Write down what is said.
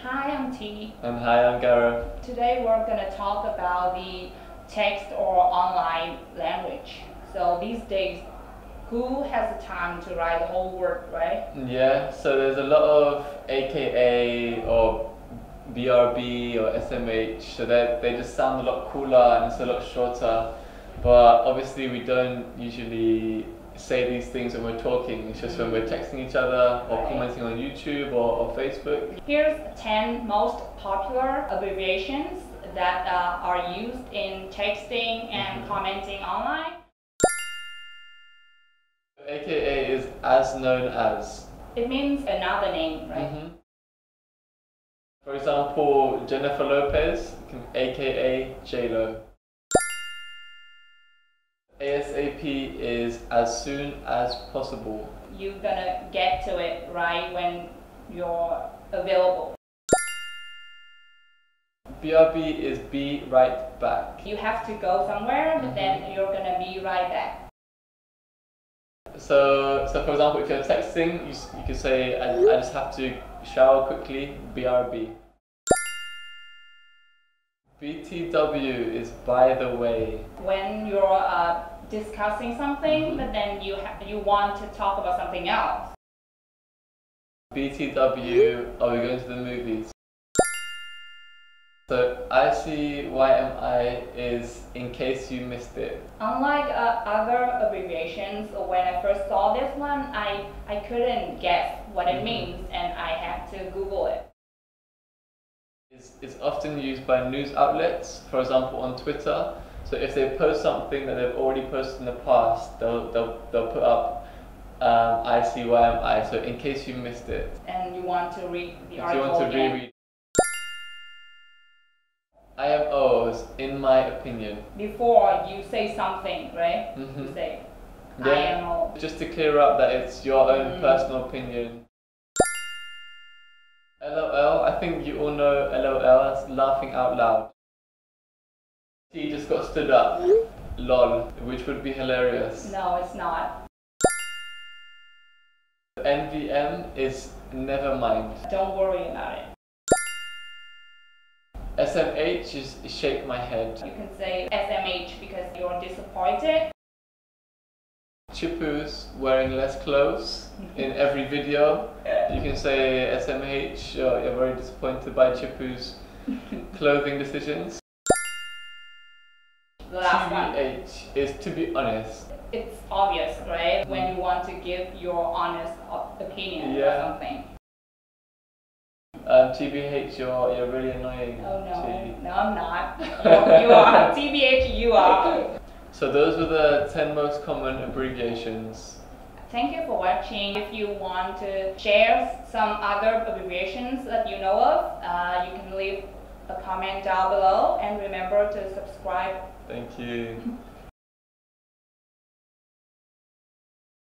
Hi, I'm T. And hi, I'm Gareth. Today we're going to talk about the text or online language. So these days, who has the time to write the whole word, right? Yeah, so there's a lot of AKA or BRB or SMH, so they just sound a lot cooler and it's a lot shorter. But obviously we don't usually say these things when we're talking. It's just when we're texting each other or commenting on YouTube or Facebook. Here's 10 most popular abbreviations that are used in texting and commenting online. AKA is as known as. It means another name, right? For example, Jennifer Lopez, AKA J-Lo. ASAP is as soon as possible. You're gonna get to it right when you're available. BRB is be right back. You have to go somewhere, but then you're gonna be right back. So for example, if you're texting, you can say, I just have to shower quickly, BRB. BTW is by the way. When you're discussing something, but then you want to talk about something else. BTW, are we going to the movies? So ICYMI is in case you missed it. Unlike other abbreviations, when I first saw this one, I couldn't guess what it means and I had to Google it. It's often used by news outlets, for example on Twitter. So if they post something that they've already posted in the past, they'll put up ICYMI, so in case you missed it. And you want to read the article if you want to reread. IMOs, in my opinion. Before you say something, right? You say IMO. Just to clear up that it's your own personal opinion. LOL, I think you all know LOL, that's laughing out loud. He just got stood up. LOL, which would be hilarious. No, it's not. NVM is never mind. Don't worry about it. SMH is shake my head. You can say SMH because you're disappointed. Chipu's wearing less clothes in every video. You can say SMH, you're very disappointed by Chipu's clothing decisions. The last one. TBH is to be honest. It's obvious, right? When you want to give your honest opinion or something. TBH, you're really annoying. Oh no, no I'm not. You are. TBH, you are. So those were the 10 most common abbreviations. Thank you for watching. If you want to share some other abbreviations that you know of, you can leave a comment down below and remember to subscribe. Thank you.